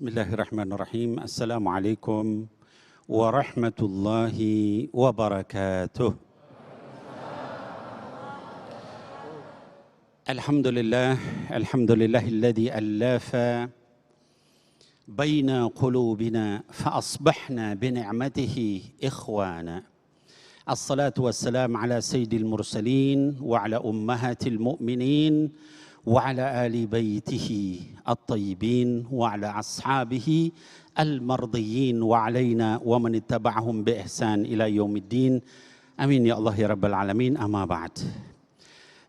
Bismillahirrahmanirrahim. Assalamualaikum warahmatullahi wabarakatuh. Alhamdulillahilladzi allafa baina qulubina fa asbahna bi ni'matihi ikhwana. Assalatu wassalamu ala sayyidil mursalin wa ala ummahatil mu'minin وعلى آل بيته الطيبين وعلى أصحابه المرضيين وعلينا ومن اتبعهم بإحسان إلى يوم الدين amin ya Allah ya Rabbal Alamin. Amma ba'd.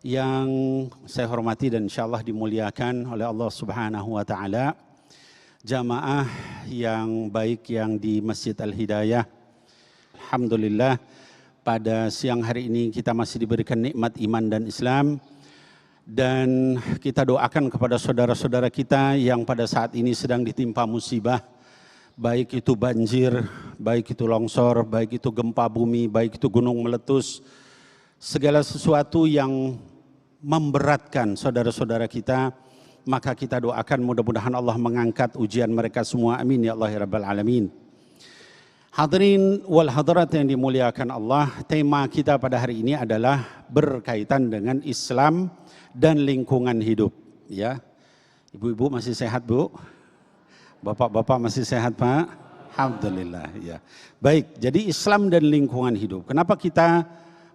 Yang saya hormati dan insyaallah dimuliakan oleh Allah Subhanahu wa taala, jamaah yang baik yang di Masjid Al-Hidayah. Alhamdulillah pada siang hari ini kita masih diberikan nikmat iman dan Islam. Dan kita doakan kepada saudara-saudara kita yang pada saat ini sedang ditimpa musibah, baik itu banjir, baik itu longsor, baik itu gempa bumi, baik itu gunung meletus, segala sesuatu yang memberatkan saudara-saudara kita, maka kita doakan mudah-mudahan Allah mengangkat ujian mereka semua, amin ya Allah ya Rabbal Alamin. Hadirin wal hadirat yang dimuliakan Allah, tema kita pada hari ini adalah berkaitan dengan Islam dan lingkungan hidup, ya. Ibu-ibu masih sehat, Bu? Bapak-bapak masih sehat, Pak? Alhamdulillah, ya. Baik, jadi Islam dan lingkungan hidup. Kenapa kita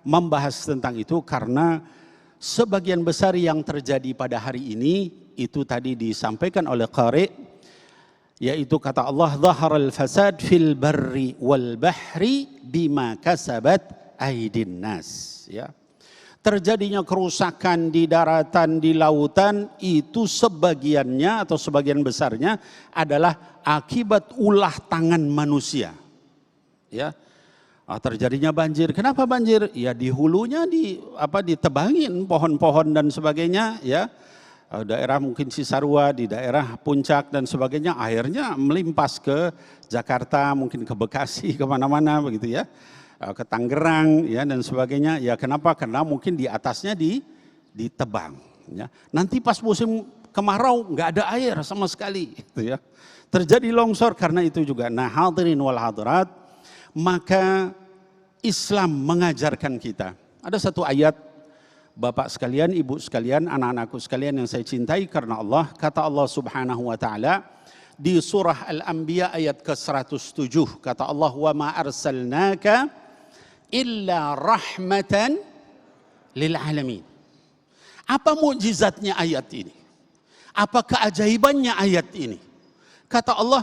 membahas tentang itu? Karena sebagian besar yang terjadi pada hari ini itu tadi disampaikan oleh qari, yaitu kata Allah, "Dhaharal fasad fil barri wal bahri bima kasabat aydin nas." Ya. Terjadinya kerusakan di daratan, di lautan, itu sebagiannya atau sebagian besarnya adalah akibat ulah tangan manusia. Ya, terjadinya banjir. Kenapa banjir? Ya di hulunya ditebangin pohon-pohon dan sebagainya. Ya, daerah mungkin Cisarua, di daerah Puncak dan sebagainya, airnya melimpas ke Jakarta, mungkin ke Bekasi, kemana-mana begitu ya. Ke Tangerang ya dan sebagainya. Ya kenapa? Karena mungkin di atasnya ditebang. Ya. Nanti pas musim kemarau nggak ada air sama sekali. Gitu ya. Terjadi longsor karena itu juga. Nah hadirin wal hadirat, maka Islam mengajarkan kita. Ada satu ayat, Bapak sekalian, Ibu sekalian, anak-anakku sekalian yang saya cintai karena Allah. Kata Allah Subhanahu wa taala di surah Al-Anbiya ayat ke-107. Kata Allah, "Wa ma arsalnaka illa rahmatan lil alamin." Apa mukjizatnya ayat ini? Apa keajaibannya ayat ini? Kata Allah,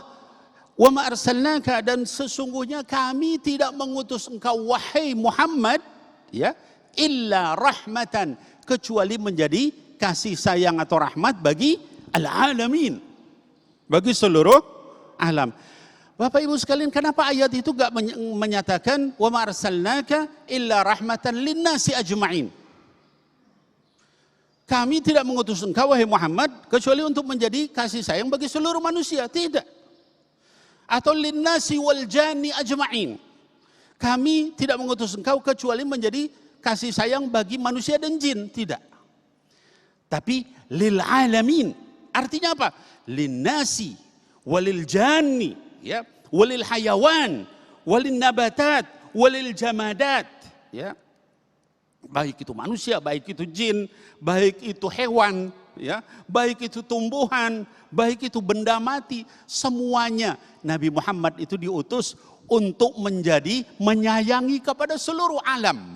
"Wa ma arsalnaka," dan sesungguhnya kami tidak mengutus engkau wahai Muhammad, ya, illa rahmatan, kecuali menjadi kasih sayang atau rahmat bagi al-alamin, bagi seluruh alam. Bapak Ibu sekalian, kenapa ayat itu gak menyatakan wa ma arsalnaka illa rahmatan linnasi ajma'in? Kami tidak mengutus engkau wahai Muhammad kecuali untuk menjadi kasih sayang bagi seluruh manusia, tidak. Atau linnasi wal jani ajma'in. Kami tidak mengutus engkau kecuali menjadi kasih sayang bagi manusia dan jin, tidak. Tapi lil alamin. Artinya apa? Linnasi walil jani, ya, walil hayawan, walil nabatat, walil jamadat, ya. Baik itu manusia, baik itu jin, baik itu hewan, ya, baik itu tumbuhan, baik itu benda mati, semuanya Nabi Muhammad itu diutus untuk menjadi menyayangi kepada seluruh alam,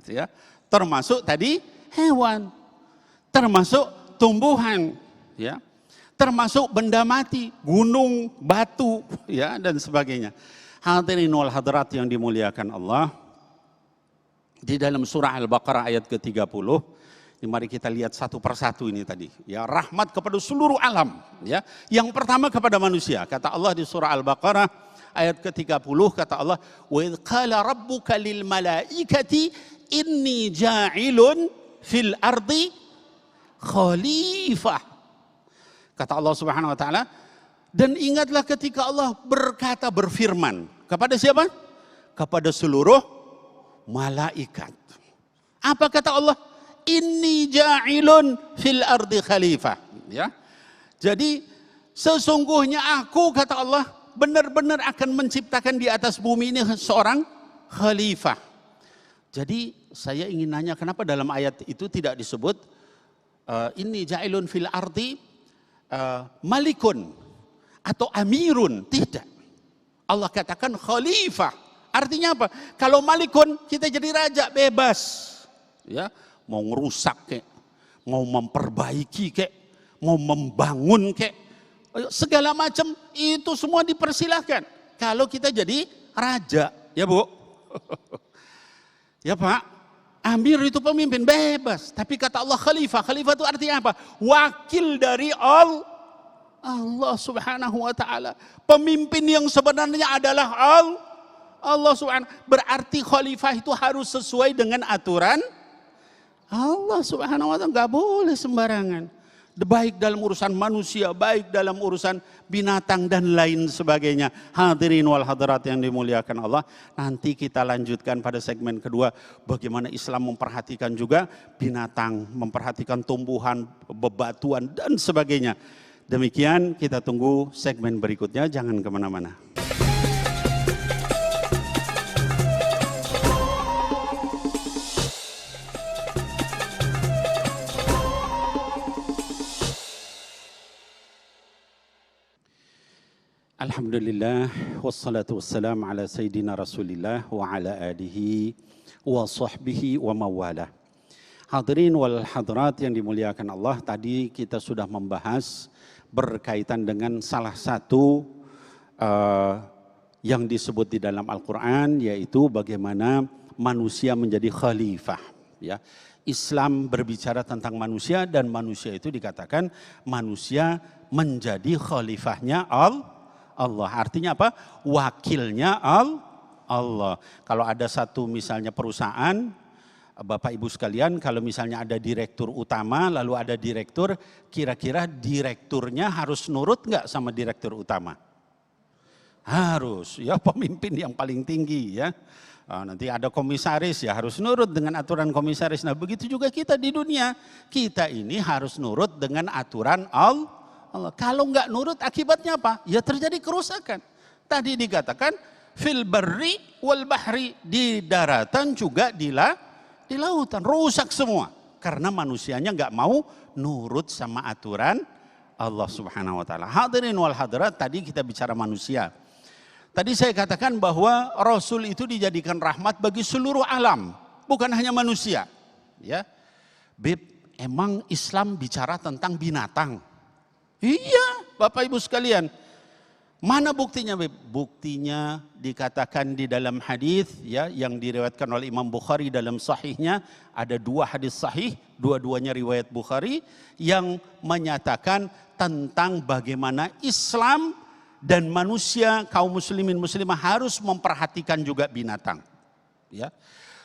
ya. Termasuk tadi hewan, termasuk tumbuhan, ya. Termasuk benda mati, gunung, batu, ya, dan sebagainya. Hadirin wal hadirat yang dimuliakan Allah, di dalam surah Al-Baqarah ayat ke-30, mari kita lihat satu persatu ini tadi. Ya, rahmat kepada seluruh alam. Ya, yang pertama kepada manusia. Kata Allah di surah Al-Baqarah ayat ke-30, kata Allah, "Wa idz qala rabbuka lil malaikati inni ja'ilun fil ardi khalifah." Kata Allah Subhanahu wa taala, dan ingatlah ketika Allah berfirman kepada siapa? Kepada seluruh malaikat. Apa kata Allah? Inni ja'ilun fil ardi khalifah, ya. Jadi Sesungguhnya aku, kata Allah, benar-benar akan menciptakan di atas bumi ini seorang khalifah. Jadi saya ingin nanya, kenapa dalam ayat itu tidak disebut inni ja'ilun fil ardi malikun atau amirun? Tidak. Allah katakan khalifah. Artinya apa? Kalau malikun, kita jadi raja, bebas. Ya, mau ngerusak kek, mau memperbaiki kek, mau membangun kek, segala macam itu semua dipersilahkan. Kalau kita jadi raja, ya Bu. Ya Pak, amir itu pemimpin, bebas. Tapi kata Allah khalifah, khalifah itu artinya apa? Wakil dari Allah subhanahu wa ta'ala. Pemimpin yang sebenarnya adalah Allah subhanahu. Berarti khalifah itu harus sesuai dengan aturan Allah subhanahu wa ta'ala. Gak boleh sembarangan. Baik dalam urusan manusia, baik dalam urusan binatang dan lain sebagainya. Hadirin wal hadirat yang dimuliakan Allah. Nanti kita lanjutkan pada segmen kedua, bagaimana Islam memperhatikan juga binatang, memperhatikan tumbuhan, bebatuan dan sebagainya. Demikian, kita tunggu segmen berikutnya, jangan kemana-mana. Alhamdulillah, wassalatu wassalamu ala sayyidina Rasulillah wa ala alihi wa sahbihi wa mawalah. Hadirin wal hadirat yang dimuliakan Allah, tadi kita sudah membahas berkaitan dengan salah satu yang disebut di dalam Al-Quran, yaitu bagaimana manusia menjadi khalifah. Ya, Islam berbicara tentang manusia, dan manusia itu dikatakan manusia menjadi khalifahnya Allah. Artinya apa? Wakilnya Allah. Kalau ada satu misalnya perusahaan, Bapak Ibu sekalian, kalau misalnya ada direktur utama, lalu ada direktur, kira-kira direkturnya harus nurut nggak sama direktur utama? Harus, ya, pemimpin yang paling tinggi, ya. Nanti ada komisaris, ya harus nurut dengan aturan komisaris. Nah, begitu juga kita di dunia, kita ini harus nurut dengan aturan Allah. Kalau nggak nurut, akibatnya apa? Ya terjadi kerusakan. Tadi dikatakan fil barri wal bahri, di daratan juga di lautan, rusak semua karena manusianya nggak mau nurut sama aturan Allah Subhanahu wa taala. Hadirin wal hadirat, tadi kita bicara manusia. Tadi saya katakan bahwa Rasul itu dijadikan rahmat bagi seluruh alam, bukan hanya manusia. Ya, emang Islam bicara tentang binatang? Iya, Bapak Ibu sekalian. Mana buktinya? Buktinya dikatakan di dalam hadis, ya, yang diriwayatkan oleh Imam Bukhari dalam sahihnya. Ada dua hadis sahih, dua-duanya riwayat Bukhari, yang menyatakan tentang bagaimana Islam dan manusia, kaum muslimin muslimah harus memperhatikan juga binatang. Ya.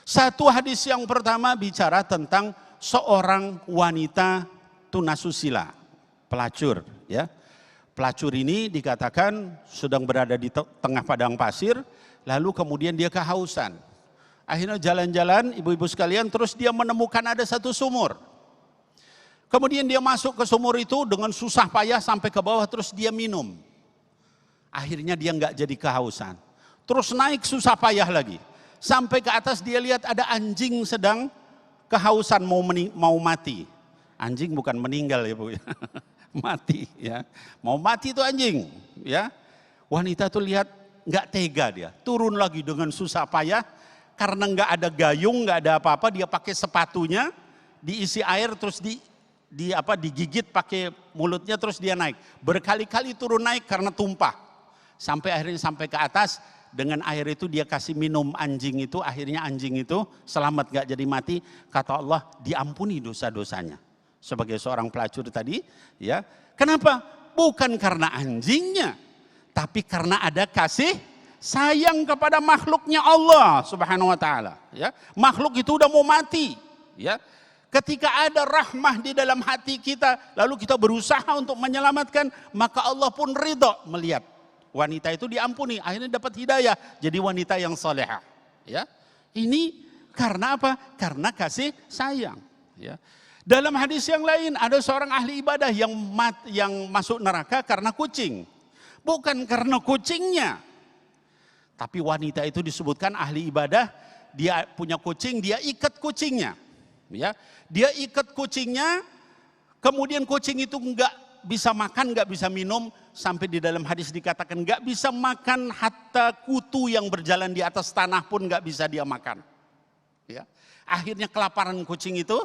Satu hadis yang pertama bicara tentang seorang wanita tunasusila, pelacur, ya. Pelacur ini dikatakan sedang berada di tengah padang pasir, lalu kemudian dia kehausan. Akhirnya jalan-jalan, ibu-ibu sekalian, terus dia menemukan ada satu sumur. Kemudian dia masuk ke sumur itu dengan susah payah sampai ke bawah, terus dia minum. Akhirnya dia nggak jadi kehausan. Terus naik susah payah lagi. Sampai ke atas dia lihat ada anjing sedang kehausan, mau mati. Anjing bukan meninggal ya Bu. Mati, ya, mau mati itu anjing, ya. Wanita tuh lihat nggak tega, dia turun lagi dengan susah payah karena nggak ada gayung, nggak ada apa-apa, dia pakai sepatunya diisi air, terus digigit pakai mulutnya, terus dia naik berkali-kali, turun naik karena tumpah, sampai akhirnya sampai ke atas. Dengan air itu dia kasih minum anjing itu, akhirnya anjing itu selamat, nggak jadi mati. Kata Allah, diampuni dosa-dosanya. Sebagai seorang pelacur tadi, ya. Kenapa? Bukan karena anjingnya, tapi karena ada kasih sayang kepada makhluknya Allah Subhanahu wa taala, ya. Makhluk itu udah mau mati, ya. Ketika ada rahmah di dalam hati kita, lalu kita berusaha untuk menyelamatkan, maka Allah pun ridho melihat wanita itu diampuni, akhirnya dapat hidayah jadi wanita yang salehah, ya. Ini karena apa? Karena kasih sayang, ya. Dalam hadis yang lain ada seorang ahli ibadah yang masuk neraka karena kucing. Bukan karena kucingnya. Tapi wanita itu disebutkan ahli ibadah, dia punya kucing, dia ikat kucingnya. Ya, dia ikat kucingnya, kemudian kucing itu enggak bisa makan, enggak bisa minum, sampai di dalam hadis dikatakan enggak bisa makan hatta kutu yang berjalan di atas tanah pun enggak bisa dia makan. Ya. Akhirnya kelaparan kucing itu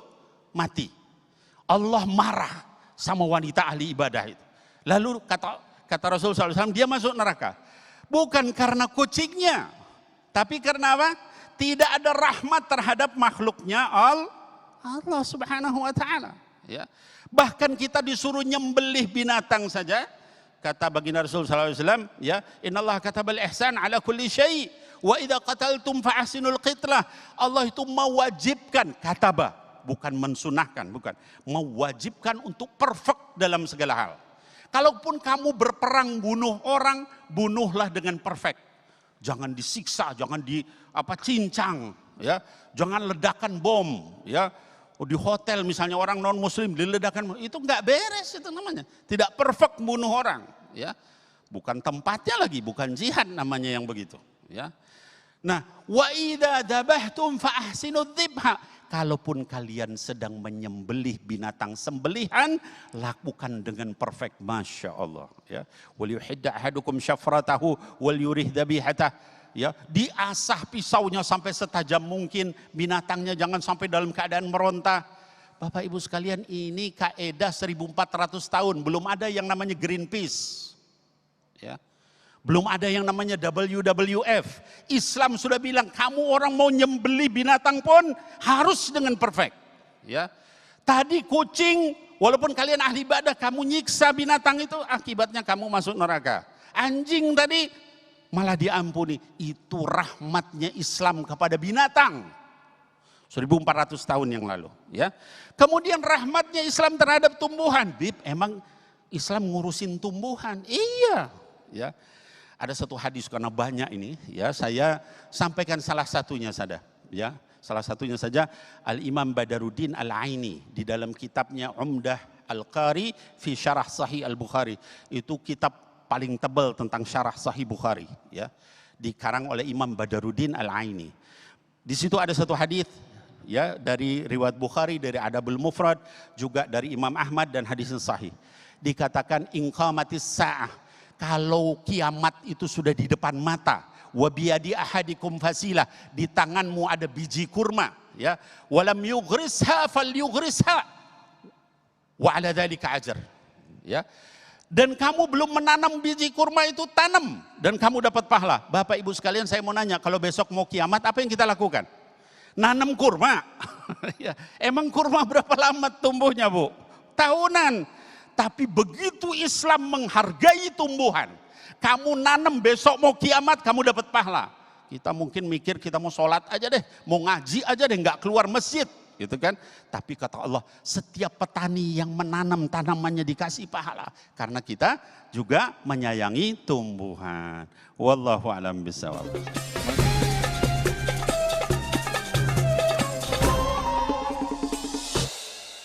mati. Allah marah sama wanita ahli ibadah itu. Lalu kata Rasul SAW, dia masuk neraka. Bukan karena kucingnya, tapi karena apa? Tidak ada rahmat terhadap makhluknya Allah Subhanahu wa taala. Ya. Bahkan kita disuruh nyembelih binatang saja. Kata baginda Rasul sallallahu alaihi wasallam, ya, innallaha katabal ihsan ala kulli syai' wa idza qataltum fa ahsinul qitlah. Allah itu mewajibkan, kataba, bukan mensunahkan, bukan. Mewajibkan untuk perfect dalam segala hal. Kalaupun kamu berperang bunuh orang, bunuhlah dengan perfect. Jangan disiksa, jangan cincang, ya. Jangan ledakan bom, ya. Di hotel misalnya orang non muslim diledakkan, itu nggak beres itu namanya. Tidak perfect bunuh orang, ya. Bukan tempatnya lagi, bukan jihad namanya yang begitu, ya. Nah, wa idza dzabhtum fa ahsinudz dzibha. Kalaupun kalian sedang menyembelih binatang sembelihan, lakukan dengan perfect, masya Allah. Ya, wal yuhidda ahadukum syafratahu wal yurih dzabihatah. Ya, diasah pisaunya sampai setajam mungkin, binatangnya jangan sampai dalam keadaan meronta. Bapak Ibu sekalian, ini kaedah 1400 tahun, belum ada yang namanya Greenpeace. Ya. Belum ada yang namanya WWF. Islam sudah bilang, kamu orang mau nyembelih binatang pun harus dengan perfect. Ya. Tadi kucing, walaupun kalian ahli ibadah, kamu nyiksa binatang itu, akibatnya kamu masuk neraka. Anjing tadi malah diampuni. Itu rahmatnya Islam kepada binatang. 1400 tahun yang lalu. Ya. Kemudian rahmatnya Islam terhadap tumbuhan. Bib, emang Islam ngurusin tumbuhan? Iya. Ya. Ada satu hadis, karena banyak ini, ya, saya sampaikan salah satunya saja, ya. Salah satunya saja, Al-Imam Badaruddin Al-Aini di dalam kitabnya Umdah Al-Qari fi Syarah Sahih Al-Bukhari. Itu kitab paling tebal tentang Syarah Sahih Bukhari, ya. Dikarang oleh Imam Badaruddin Al-Aini. Di situ ada satu hadis, ya, dari riwayat Bukhari, dari Adabul Mufrad, juga dari Imam Ahmad, dan hadisnya sahih. Dikatakan inqamatis sa'ah, kalau kiamat itu sudah di depan mata, wa biyadi ahadikum fasilah, di tanganmu ada biji kurma, ya, walam yughrisha falyughrisha wa ala dzalika ajr, ya. Dan kamu belum menanam biji kurma itu, tanam dan kamu dapat pahala. Bapak Ibu sekalian, saya mau nanya, kalau besok mau kiamat apa yang kita lakukan? Nanam kurma. Ya, emang kurma berapa lama tumbuhnya, Bu? Tahunan. Tapi begitu Islam menghargai tumbuhan, kamu nanam besok mau kiamat kamu dapat pahala. Kita mungkin mikir kita mau sholat aja deh, mau ngaji aja deh, nggak keluar masjid, gitu kan? Tapi kata Allah, setiap petani yang menanam tanamannya dikasih pahala, karena kita juga menyayangi tumbuhan. Wallahu a'lam bishawab.